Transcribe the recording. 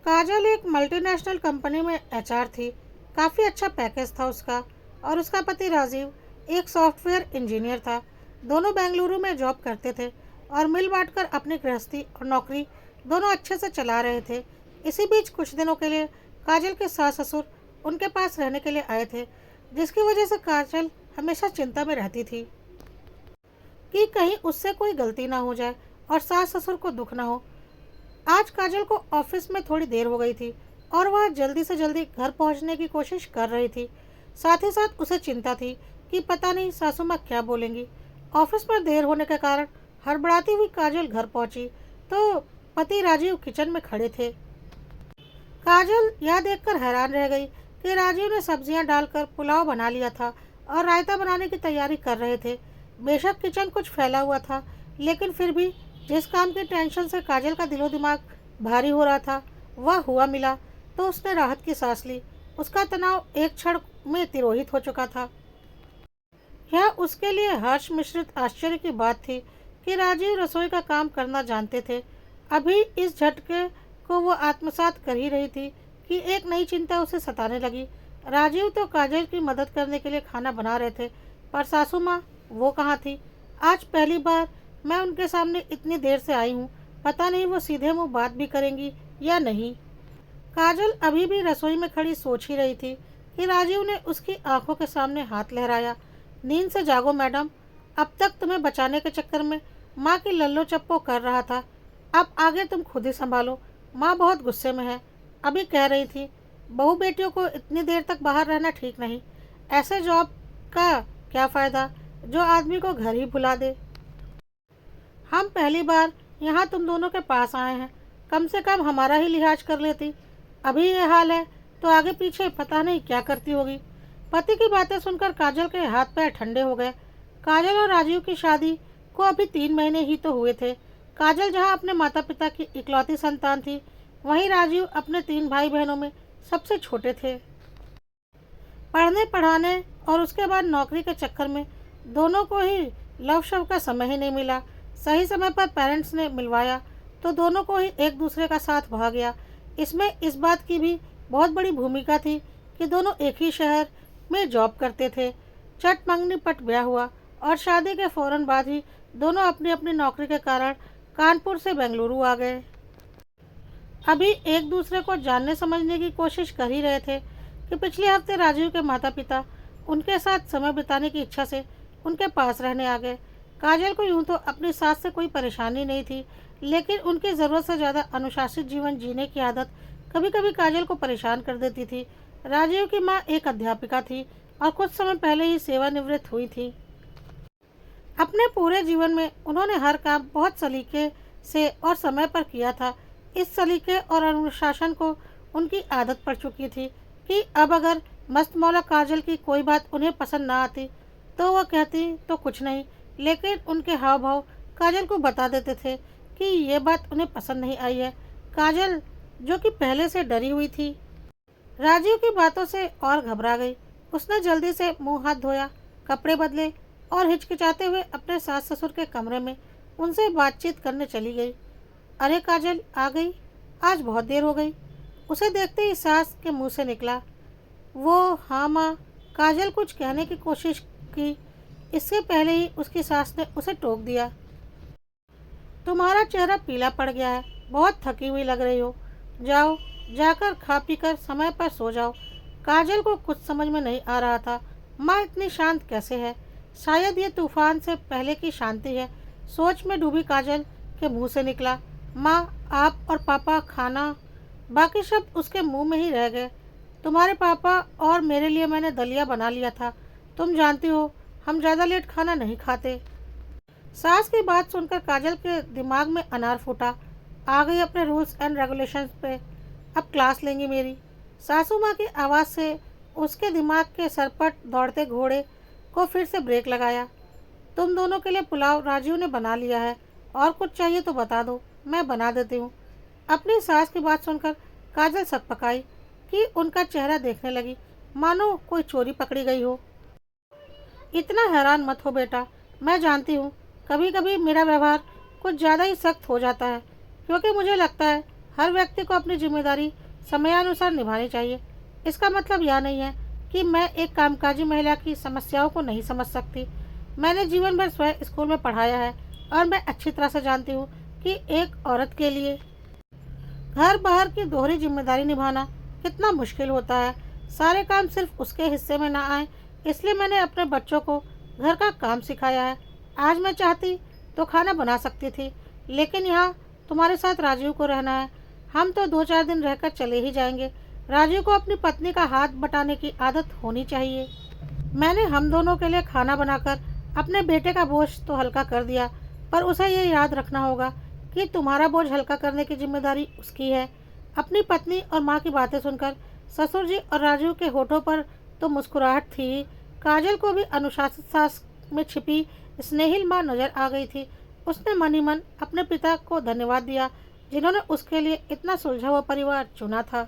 काजल एक multinational company में HR थी। काफ़ी अच्छा पैकेज था उसका। और उसका पति राजीव एक सॉफ्टवेयर इंजीनियर था। दोनों बेंगलुरु में जॉब करते थे और मिल बांटकर अपनी गृहस्थी और नौकरी दोनों अच्छे से चला रहे थे। इसी बीच कुछ दिनों के लिए काजल के सास ससुर उनके पास रहने के लिए आए थे, जिसकी वजह से काजल हमेशा चिंता में रहती थी कि कहीं उससे कोई गलती ना हो जाए और सास ससुर को दुख ना हो। आज काजल को ऑफिस में थोड़ी देर हो गई थी और वह जल्दी से जल्दी घर पहुंचने की कोशिश कर रही थी। साथ ही साथ उसे चिंता थी कि पता नहीं सासू माँ क्या बोलेंगी। ऑफिस में देर होने के कारण हड़बड़ाती हुई काजल घर पहुंची तो पति राजीव किचन में खड़े थे। काजल यह देखकर हैरान रह गई कि राजीव ने सब्जियां डालकर पुलाव बना लिया था और रायता बनाने की तैयारी कर रहे थे। बेशक किचन कुछ फैला हुआ था, लेकिन फिर भी जिस काम की टेंशन से काजल का दिलो दिमाग भारी हो रहा था वह हुआ मिला तो उसने राहत की सांस ली। उसका तनाव एक क्षण में तिरोहित हो चुका था। यह उसके लिए हर्ष मिश्रित आश्चर्य की बात थी कि राजीव रसोई का काम करना जानते थे। अभी इस झटके को वो आत्मसात कर ही रही थी कि एक नई चिंता उसे सताने लगी। राजीव तो काजल की मदद करने के लिए खाना बना रहे थे, पर सासू माँ वो कहाँ थी। आज पहली बार मैं उनके सामने इतनी देर से आई हूँ। पता नहीं वो सीधे मुंह बात भी करेंगी या नहीं। काजल अभी भी रसोई में खड़ी सोच ही रही थी कि राजीव ने उसकी आंखों के सामने हाथ लहराया। नींद से जागो मैडम, अब तक तुम्हें बचाने के चक्कर में माँ की लल्लो चप्पो कर रहा था। अब आगे तुम खुद ही संभालो। माँ बहुत गुस्से में है। अभी कह रही थी बहू बेटियों को इतनी देर तक बाहर रहना ठीक नहीं। ऐसे जॉब का क्या फ़ायदा जो आदमी को घर ही भुला दे। हम पहली बार यहाँ तुम दोनों के पास आए हैं, कम से कम हमारा ही लिहाज कर लेती। अभी ये हाल है तो आगे पीछे पता नहीं क्या करती होगी। पति की बातें सुनकर काजल के हाथ पैर ठंडे हो गए। काजल और राजीव की शादी को अभी 3 महीने ही तो हुए थे। काजल जहाँ अपने माता पिता की इकलौती संतान थी, वहीं राजीव अपने 3 भाई बहनों में सबसे छोटे थे। पढ़ने पढ़ाने और उसके बाद नौकरी के चक्कर में दोनों को ही लव शव का समय ही नहीं मिला। सही समय पर पेरेंट्स ने मिलवाया तो दोनों को ही एक दूसरे का साथ भाग गया। इसमें इस बात की भी बहुत बड़ी भूमिका थी कि दोनों एक ही शहर में जॉब करते थे। चट मंगनी पट ब्याह हुआ और शादी के फौरन बाद ही दोनों अपनी अपनी नौकरी के कारण कानपुर से बेंगलुरु आ गए। अभी एक दूसरे को जानने समझने की कोशिश कर ही रहे थे कि पिछले हफ्ते राजीव के माता पिता उनके साथ समय बिताने की इच्छा से उनके पास रहने आ गए। काजल को यूं तो अपनी सास से कोई परेशानी नहीं थी, लेकिन उनकी ज़रूरत से ज़्यादा अनुशासित जीवन जीने की आदत कभी कभी काजल को परेशान कर देती थी। राजीव की माँ एक अध्यापिका थी और कुछ समय पहले ही सेवानिवृत्त हुई थी। अपने पूरे जीवन में उन्होंने हर काम बहुत सलीके से और समय पर किया था। इस सलीके और अनुशासन को उनकी आदत पड़ चुकी थी कि अब अगर मस्त मौला काजल की कोई बात उन्हें पसंद ना आती तो वह कहती तो कुछ नहीं, लेकिन उनके हाव भाव काजल को बता देते थे कि ये बात उन्हें पसंद नहीं आई है। काजल जो कि पहले से डरी हुई थी, राजीव की बातों से और घबरा गई। उसने जल्दी से मुंह हाथ धोया, कपड़े बदले और हिचकिचाते हुए अपने सास ससुर के कमरे में उनसे बातचीत करने चली गई। अरे काजल आ गई, आज बहुत देर हो गई। उसे देखते ही सास के मुंह से निकला, वो हाँ माँ। काजल कुछ कहने की कोशिश की, इससे पहले ही उसकी सास ने उसे टोक दिया। तुम्हारा चेहरा पीला पड़ गया है, बहुत थकी हुई लग रही हो। जाओ, जाकर खा पी कर समय पर सो जाओ। काजल को कुछ समझ में नहीं आ रहा था, माँ इतनी शांत कैसे है। शायद ये तूफान से पहले की शांति है। सोच में डूबी काजल के मुंह से निकला, माँ आप और पापा खाना। बाकी शब्द उसके मुंह में ही रह गए। तुम्हारे पापा और मेरे लिए मैंने दलिया बना लिया था। तुम जानती हो हम ज़्यादा लेट खाना नहीं खाते। सास की बात सुनकर काजल के दिमाग में अनार फूटा। आ गई अपने रूल्स एंड रेगुलेशंस पे, अब क्लास लेंगी मेरी। सासू माँ की आवाज़ से उसके दिमाग के सरपट दौड़ते घोड़े को फिर से ब्रेक लगाया। तुम दोनों के लिए पुलाव राजीव ने बना लिया है, और कुछ चाहिए तो बता दो, मैं बना देती हूँ। अपनी सास की बात सुनकर काजल सकपकाई कि उनका चेहरा देखने लगी मानो कोई चोरी पकड़ी गई हो। इतना हैरान मत हो बेटा, मैं जानती हूँ कभी कभी मेरा व्यवहार कुछ ज़्यादा ही सख्त हो जाता है, क्योंकि मुझे लगता है हर व्यक्ति को अपनी जिम्मेदारी समयानुसार निभानी चाहिए। इसका मतलब यह नहीं है कि मैं एक कामकाजी महिला की समस्याओं को नहीं समझ सकती। मैंने जीवन भर स्वयं स्कूल में पढ़ाया है और मैं अच्छी तरह से जानती हूँ कि एक औरत के लिए घर बाहर की दोहरी जिम्मेदारी निभाना कितना मुश्किल होता है। सारे काम सिर्फ उसके हिस्से में ना आए, इसलिए मैंने अपने बच्चों को घर का काम सिखाया है। आज मैं चाहती तो खाना बना सकती थी, लेकिन यहाँ तुम्हारे साथ राजीव को रहना है। हम तो 2-4 दिन रहकर चले ही जाएंगे। राजीव को अपनी पत्नी का हाथ बटाने की आदत होनी चाहिए। मैंने हम दोनों के लिए खाना बनाकर अपने बेटे का बोझ तो हल्का कर दिया, पर उसे ये याद रखना होगा कि तुम्हारा बोझ हल्का करने की जिम्मेदारी उसकी है। अपनी पत्नी और माँ की बातें सुनकर ससुर जी और राजीव के होठों पर तो मुस्कुराहट थी। काजल को भी अनुशासित सास में छिपी स्नेहिल माँ नजर आ गई थी। उसने मन ही मन अपने पिता को धन्यवाद दिया, जिन्होंने उसके लिए इतना सुलझा हुआ परिवार चुना था।